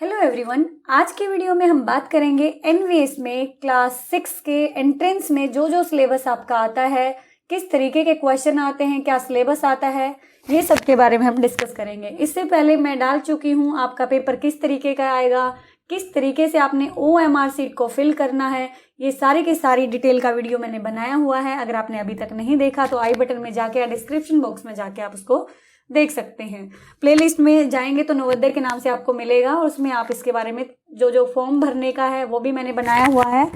Hello everyone, आज के video में हम बात करेंगे एनवीएस में क्लास 6 के एंट्रेंस में जो सिलेबस आपका आता है, किस तरीके के क्वेश्चन आते हैं, क्या सिलेबस आता है, ये सब के बारे में हम डिस्कस करेंगे। इससे पहले मैं डाल चुकी हूँ आपका पेपर किस तरीके का आएगा, किस तरीके से आपने OMR सीट को फिल करना है, ये सारी की सारी डिटेल का वीडियो मैंने बनाया हुआ है। अगर आपने अभी तक नहीं देखा तो आई बटन में जाके या डिस्क्रिप्शन बॉक्स में जाके आप उसको देख सकते हैं। प्लेलिस्ट में जाएंगे तो नवोदय के नाम से आपको मिलेगा और उसमें आप इसके बारे में जो फॉर्म भरने का है वो भी मैंने बनाया हुआ है।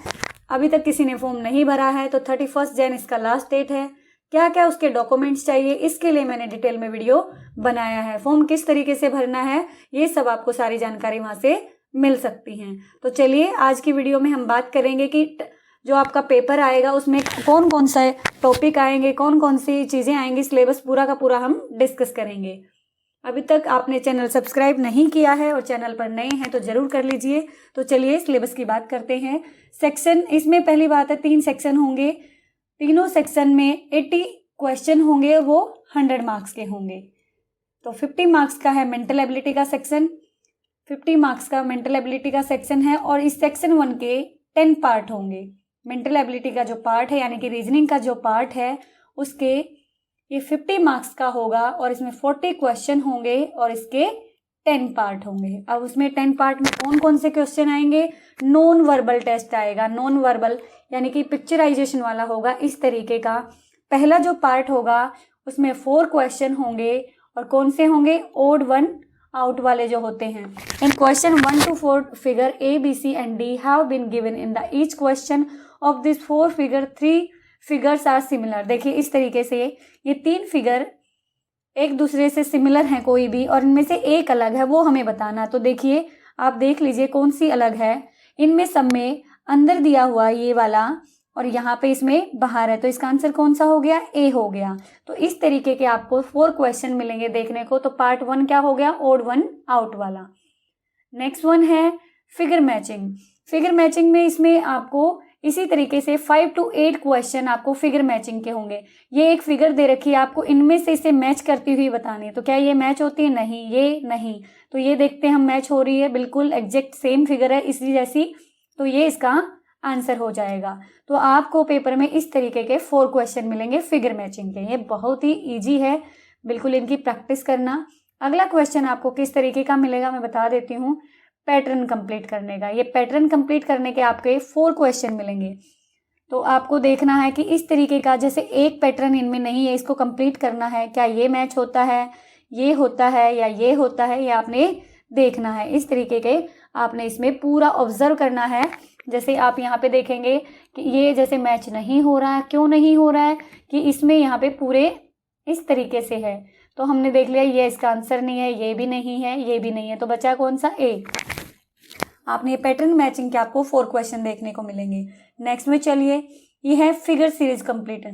अभी तक किसी ने फॉर्म नहीं भरा है तो 31 जैन इसका लास्ट डेट है। क्या क्या उसके डॉक्यूमेंट्स चाहिए इसके लिए मैंने डिटेल में वीडियो बनाया है। फॉर्म किस तरीके से भरना है ये सब आपको सारी जानकारी वहां से मिल सकती है। तो चलिए आज की वीडियो में हम बात करेंगे कि जो आपका पेपर आएगा उसमें कौन कौन सा टॉपिक आएंगे, कौन कौन सी चीज़ें आएंगी, सिलेबस पूरा का पूरा हम डिस्कस करेंगे। अभी तक आपने चैनल सब्सक्राइब नहीं किया है और चैनल पर नए हैं तो ज़रूर कर लीजिए। तो चलिए सिलेबस की बात करते हैं। सेक्शन, इसमें पहली बात है 3 सेक्शन होंगे। तीनों सेक्शन में 80 क्वेश्चन होंगे, वो 100 मार्क्स के होंगे। तो 50 मार्क्स का है मेंटल एबिलिटी का सेक्शन, 50 मार्क्स का मेंटल एबिलिटी का सेक्शन है। और इस सेक्शन 1 के 10 पार्ट होंगे। मेंटल एबिलिटी का जो पार्ट है यानी कि रीजनिंग का जो पार्ट है उसके ये 50 मार्क्स का होगा और इसमें 40 क्वेश्चन होंगे और इसके 10 पार्ट होंगे। अब उसमें 10 पार्ट में कौन कौन से क्वेश्चन आएंगे? नॉन वर्बल टेस्ट आएगा, नॉन वर्बल यानी कि पिक्चराइजेशन वाला होगा इस तरीके का। पहला जो पार्ट होगा उसमें 4 क्वेश्चन होंगे और कौन से होंगे? ओड वन आउट वाले जो होते हैं। In question 1 to 4 figure A, B, C and D have been given in the each question of this 4 figure 3 figures are similar। देखिए इस तरीके से ये 3 फिगर एक दूसरे से सिमिलर हैं कोई भी, और इनमें से एक अलग है वो हमें बताना। तो देखिए आप देख लीजिए कौन सी अलग है। इनमें सब में अंदर दिया हुआ ये वाला और यहाँ पे इसमें बाहर है, तो इसका आंसर कौन सा हो गया? ए हो गया। तो इस तरीके के आपको 4 क्वेश्चन मिलेंगे देखने को। तो पार्ट 1 क्या हो गया? ओड वन आउट वाला। नेक्स्ट वन है फिगर मैचिंग। फिगर मैचिंग में इसमें आपको इसी तरीके से 5 to 8 क्वेश्चन आपको फिगर मैचिंग के होंगे। ये एक फिगर दे रखी है, आपको इनमें से इसे मैच करती हुई बतानी है। तो क्या ये मैच होती है? नहीं, ये नहीं। तो ये देखते हैं हम मैच हो रही है, बिल्कुल एग्जैक्ट सेम फिगर है इसी जैसी, तो ये इसका आंसर हो जाएगा। तो आपको पेपर में इस तरीके के 4 क्वेश्चन मिलेंगे फिगर मैचिंग के। ये बहुत ही ईजी है, बिल्कुल इनकी प्रैक्टिस करना। अगला क्वेश्चन आपको किस तरीके का मिलेगा मैं बता देती हूँ। पैटर्न कंप्लीट करने का। ये पैटर्न कंप्लीट करने के आपके 4 क्वेश्चन मिलेंगे। तो आपको देखना है कि इस तरीके का, जैसे एक पैटर्न इनमें नहीं है, इसको कंप्लीट करना है। क्या ये मैच होता है, ये होता है या ये होता है, ये आपने देखना है। इस तरीके के आपने इसमें पूरा ऑब्जर्व करना है। जैसे आप यहाँ पे देखेंगे कि ये जैसे मैच नहीं हो रहा है, क्यों नहीं हो रहा है कि इसमें यहाँ पे पूरे इस तरीके से है। तो हमने देख लिया ये इसका आंसर नहीं है, ये भी नहीं है, ये भी नहीं है, तो बचा कौन सा? ए। आपने पैटर्न मैचिंग के आपको 4 क्वेश्चन देखने को मिलेंगे। नेक्स्ट में चलिए, ये है figure series complete.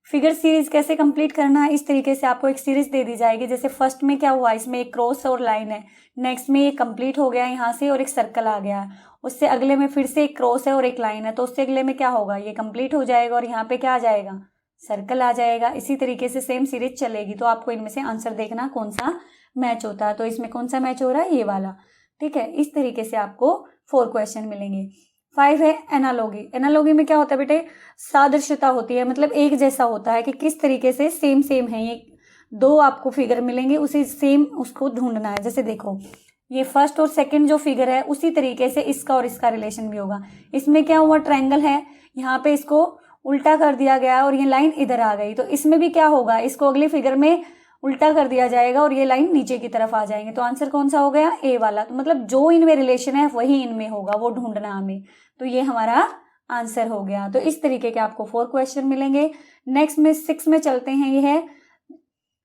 Figure series कैसे कंप्लीट करना है? इस तरीके से आपको एक सीरीज दे दी जाएगी। जैसे फर्स्ट में क्या हुआ, इसमें एक क्रॉस और लाइन है, नेक्स्ट में ये कंप्लीट हो गया यहाँ से और एक सर्कल आ गया, उससे अगले में फिर से एक क्रॉस है और एक लाइन है, तो उससे अगले में क्या होगा? ये कंप्लीट हो जाएगा और यहाँ पे क्या आ जाएगा? सर्कल आ जाएगा। इसी तरीके से सेम सीरीज चलेगी। तो आपको इनमें से आंसर देखना कौन सा मैच होता है। तो इसमें कौन सा मैच हो रहा है? ये वाला। ठीक है, इस तरीके से आपको 4 क्वेश्चन मिलेंगे। 5 है एनालॉगी। एनालॉगी में क्या होता है बेटे? सादृश्यता होती है, मतलब एक जैसा होता है कि किस तरीके से सेम है। ये 2 आपको फिगर मिलेंगे, उसी सेम उसको ढूंढना है। जैसे देखो ये फर्स्ट और सेकंड जो फिगर है उसी तरीके से इसका और इसका रिलेशन भी होगा। इसमें क्या हुआ? ट्रायंगल है, यहाँ पे इसको उल्टा कर दिया गया और ये लाइन इधर आ गई। तो इसमें भी क्या होगा? इसको अगली फिगर में उल्टा कर दिया जाएगा और ये लाइन नीचे की तरफ आ जाएंगे। तो आंसर कौन सा हो गया? ए वाला। तो मतलब जो इनमें रिलेशन है वही इनमें होगा, वो ढूंढना हमें। तो ये हमारा आंसर हो गया। तो इस तरीके के आपको 4 क्वेश्चन मिलेंगे। नेक्स्ट में 6 में चलते हैं। ये है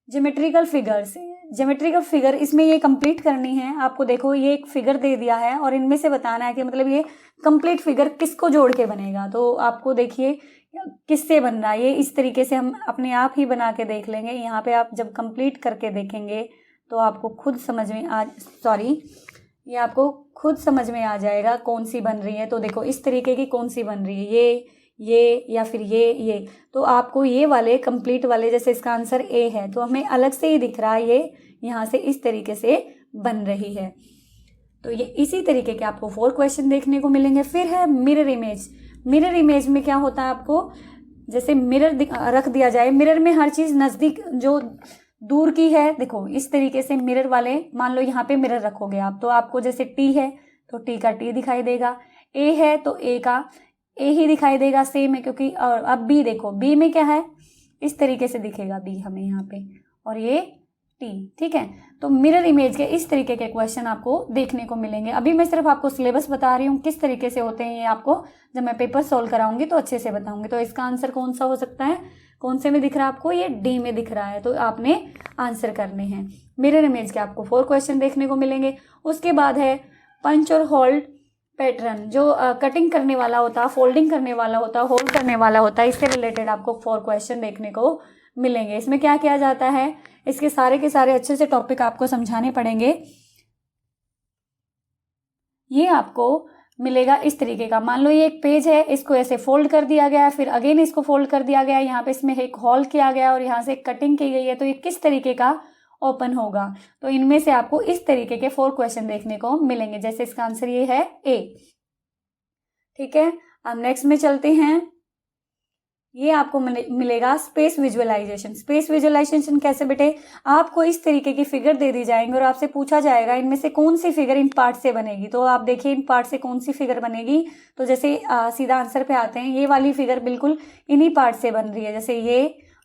ज्योमेट्रिकल फिगर्स। ज्योमेट्रिकल फिगर, इसमें ये कंप्लीट करनी है आपको। देखो ये एक फिगर दे दिया है और इनमें से बताना है कि मतलब ये कंप्लीट फिगर किसको जोड़ के बनेगा। तो आपको देखिए किससे बन रहा है। ये इस तरीके से हम अपने आप ही बना के देख लेंगे। यहाँ पे आप जब कंप्लीट करके देखेंगे तो आपको खुद समझ में ये आपको खुद समझ में आ जाएगा कौन सी बन रही है। तो देखो इस तरीके की कौन सी बन रही है, ये या फिर ये। तो आपको ये वाले कंप्लीट वाले, जैसे इसका आंसर ए है तो हमें अलग से ही दिख रहा है, ये यहाँ से इस तरीके से बन रही है। तो ये इसी तरीके के आपको 4 क्वेश्चन देखने को मिलेंगे। फिर है मिरर इमेज। मिरर इमेज में क्या होता है, आपको जैसे मिरर रख दिया जाए, मिरर में हर चीज नजदीक जो दूर की है, देखो इस तरीके से मिरर वाले, मान लो यहाँ पे मिरर रखोगे आप, तो आपको जैसे टी है तो टी का टी दिखाई देगा, ए है तो ए का ए ही दिखाई देगा, सेम है क्योंकि। और अब बी देखो, बी में क्या है, इस तरीके से दिखेगा बी हमें यहाँ पे, और ये टी, ठीक है। तो मिरर इमेज के इस तरीके के क्वेश्चन आपको देखने को मिलेंगे। अभी मैं सिर्फ आपको सिलेबस बता रही हूँ किस तरीके से होते हैं, ये आपको जब मैं पेपर सॉल्व कराऊंगी तो अच्छे से बताऊंगी। तो इसका आंसर कौन सा हो सकता है, कौन से में दिख रहा है आपको, ये डी में दिख रहा है, तो आपने आंसर करने हैं। मिरर इमेज के आपको 4 क्वेश्चन देखने को मिलेंगे। उसके बाद है पंच और होल्ड पैटर्न, जो कटिंग करने वाला होता है, फोल्डिंग करने वाला होता है, होल्ड करने वाला होता है, इससे रिलेटेड आपको 4 क्वेश्चन देखने को मिलेंगे। इसमें क्या किया जाता है, इसके सारे के सारे अच्छे से टॉपिक आपको समझाने पड़ेंगे। ये आपको मिलेगा इस तरीके का, मान लो ये एक पेज है, इसको ऐसे फोल्ड कर दिया गया, फिर अगेन इसको फोल्ड कर दिया गया, यहाँ पे इसमें एक होल किया गया और यहाँ से कटिंग की गई है, तो ये किस तरीके का ओपन होगा। तो इनमें से आपको इस तरीके के 4 क्वेश्चन देखने को मिलेंगे। जैसे इसका आंसर ये है ए, ठीक है। अब नेक्स्ट में चलते हैं। ये आपको मिलेगा स्पेस विजुअलाइजेशन। स्पेस विजुअलाइजेशन कैसे बेटे, आपको इस तरीके की फिगर दे दी जाएंगे और आपसे पूछा जाएगा इनमें से कौन सी फिगर इन पार्ट से बनेगी। तो आप देखिए इन पार्ट से कौन सी फिगर बनेगी, तो जैसे सीधा आंसर पे आते हैं, ये वाली फिगर बिल्कुल इन्हीं पार्ट से बन रही है, जैसे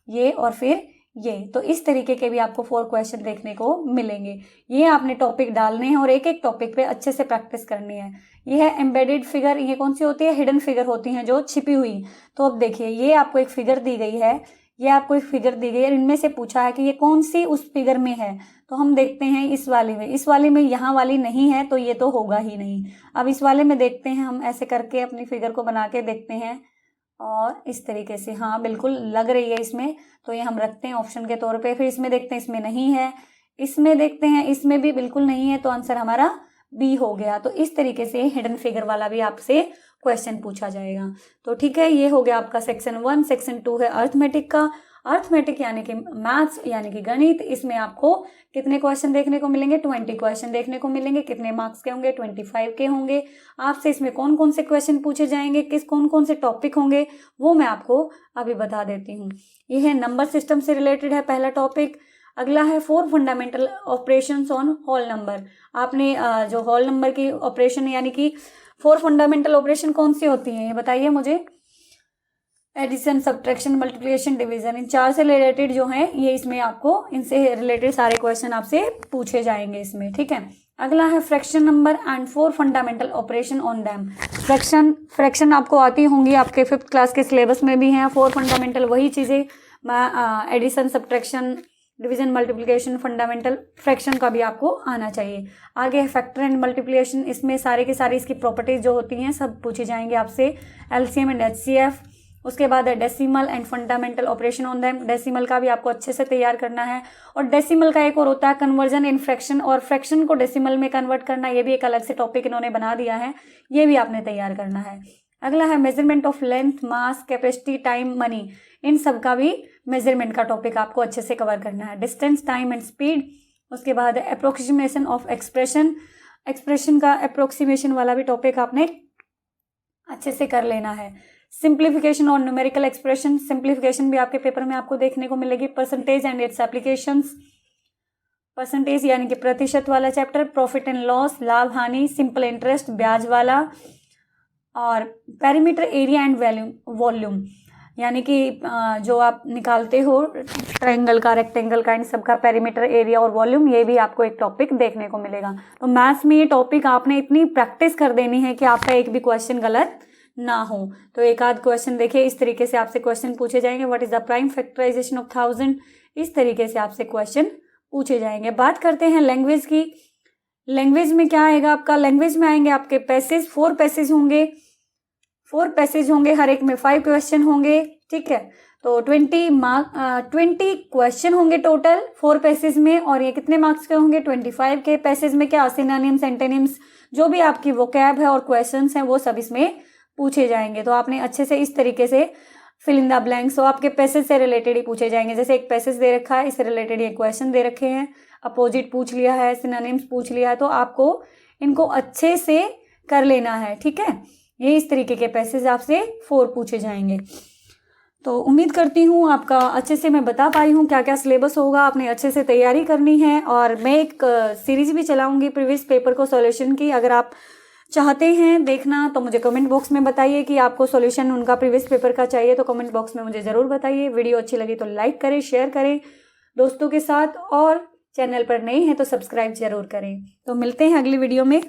ये और फिर ये। तो इस तरीके के भी आपको 4 क्वेश्चन देखने को मिलेंगे। ये आपने टॉपिक डालने हैं और एक एक टॉपिक पे अच्छे से प्रैक्टिस करनी है। ये है एम्बेडेड फिगर, ये कौन सी होती है, हिडन फिगर होती हैं जो छिपी हुई। तो अब देखिए ये आपको एक फिगर दी गई है, ये आपको एक फिगर दी गई है, इनमें से पूछा है कि ये कौन सी उस फिगर में है। तो हम देखते हैं इस वाले में यहाँ वाली नहीं है, तो ये तो होगा ही नहीं। अब इस वाले में देखते हैं, हम ऐसे करके अपनी फिगर को बना के देखते हैं और इस तरीके से, हाँ बिल्कुल लग रही है इसमें, तो ये हम रखते हैं ऑप्शन के तौर पे। फिर इसमें देखते हैं, इसमें नहीं है, इसमें देखते हैं, इसमें भी बिल्कुल नहीं है, तो आंसर हमारा बी हो गया। तो इस तरीके से हिडन फिगर वाला भी आपसे क्वेश्चन पूछा जाएगा। तो ठीक है, ये हो गया आपका सेक्शन 1। सेक्शन 2 है अर्थमेटिक का। अर्थमेटिक यानी कि मैथ्स यानी कि गणित। इसमें आपको कितने क्वेश्चन देखने को मिलेंगे, 20 क्वेश्चन देखने को मिलेंगे। कितने मार्क्स के होंगे, 25 के होंगे। आपसे इसमें कौन कौन से क्वेश्चन पूछे जाएंगे, कौन कौन से टॉपिक होंगे, वो मैं आपको अभी बता देती हूँ। ये है नंबर सिस्टम से रिलेटेड है पहला टॉपिक। अगला है 4 fundamental operations on whole number. आपने जो होल नंबर की ऑपरेशन यानी कि 4 फंडामेंटल ऑपरेशन कौन सी होती हैं, ये बताइए मुझे। एडिशन, सब्ट्रैक्शन, मल्टीप्लिकेशन, डिवीजन, इन 4 से रिलेटेड जो हैं, ये इसमें आपको इनसे रिलेटेड सारे क्वेश्चन आपसे पूछे जाएंगे इसमें, ठीक है। अगला है fraction number and 4 fundamental operation on them. Fraction आपको आती होंगी, आपके 5th क्लास के सिलेबस में भी हैं। 4 फंडामेंटल वही चीजें, addition, subtraction, division, multiplication, fundamental fraction का भी आपको आना चाहिए। आगे है फैक्टर एंड मल्टीप्लिकेशन। इसमें सारे के सारे इसकी प्रॉपर्टीज जो होती हैं सब पूछी जाएंगे आपसे। LCM and HCF. उसके बाद है decimal and fundamental operation on them. Decimal का भी आपको अच्छे से तैयार करना है। और डेसिमल का एक और होता है कन्वर्जन इन फ्रैक्शन, और फ्रैक्शन को डेसिमल में कन्वर्ट करना, ये भी एक अलग से टॉपिक इन्होंने बना दिया है, ये भी आपने तैयार करना है। अगला है measurement of length, mass, capacity, time, money. इन सब का भी मेजरमेंट का टॉपिक आपको अच्छे से कवर करना है। Distance, time and speed. उसके बाद अप्रोक्सीमेशन ऑफ एक्सप्रेशन का अप्रोक्सीमेशन वाला भी टॉपिक आपने अच्छे से कर लेना है। सिंप्लीफिकेशन और न्यूमेरिकल एक्सप्रेशन। सिंप्लीफिकेशन भी आपके पेपर में आपको देखने को मिलेगी। Percentage and it's applications. Percentage यानी कि प्रतिशत वाला चैप्टर। प्रॉफिट एंड लॉस, लाभ हानि, सिंपल इंटरेस्ट, ब्याज वाला। और पेरीमीटर, एरिया एंड वॉल्यूम, यानी कि जो आप निकालते हो ट्रायंगल का, रेक्टेंगल का, इन सब का पेरीमीटर, एरिया और वॉल्यूम, ये भी आपको एक टॉपिक देखने को मिलेगा। तो मैथ्स में ये टॉपिक आपने इतनी प्रैक्टिस कर देनी है कि आपका एक भी क्वेश्चन गलत ना हो। तो एक आध क्वेश्चन देखिए, इस तरीके से आपसे क्वेश्चन पूछे जाएंगे। What is the prime factorisation of 1000, इस तरीके से आपसे क्वेश्चन पूछे जाएंगे। बात करते हैं लैंग्वेज की। लैंग्वेज में क्या आएगा आपका, लैंग्वेज में आएंगे आपके पैसेज। 4 पैसेज होंगे, 4 पैसेज होंगे, हर एक में 5 क्वेश्चन होंगे, ठीक है। तो 20 क्वेश्चन होंगे टोटल 4 पैसेज में। और ये कितने मार्क्स के होंगे, 25 के। पैसेज में क्या, सिनोनिम्स, एंटोनिम्स, जो भी आपकी वोकैब है और क्वेश्चंस हैं वो सब इसमें पूछे जाएंगे। तो आपने अच्छे से इस तरीके से फिल इन द ब्लैंक्स, तो आपके पैसेज से रिलेटेड ही पूछे जाएंगे। जैसे एक पैसेज दे रखा है, इससे रिलेटेड ये क्वेश्चन दे रखे हैं, अपोजिट पूछ लिया है, सिनोनिम्स पूछ लिया है, तो आपको इनको अच्छे से कर लेना है, ठीक है। ये इस तरीके के पैसेज आपसे 4 पूछे जाएंगे। तो उम्मीद करती हूँ आपका अच्छे से मैं बता पाई हूँ क्या क्या सिलेबस होगा, आपने अच्छे से तैयारी करनी है। और मैं एक सीरीज भी चलाऊंगी प्रीवियस पेपर को सॉल्यूशन की, अगर आप चाहते हैं देखना तो मुझे कमेंट बॉक्स में बताइए कि आपको सॉल्यूशन उनका प्रीवियस पेपर का चाहिए, तो कमेंट बॉक्स में मुझे ज़रूर बताइए। वीडियो अच्छी लगी तो लाइक करें, शेयर करें दोस्तों के साथ, और चैनल पर नए हैं तो सब्सक्राइब जरूर करें। तो मिलते हैं अगली वीडियो में।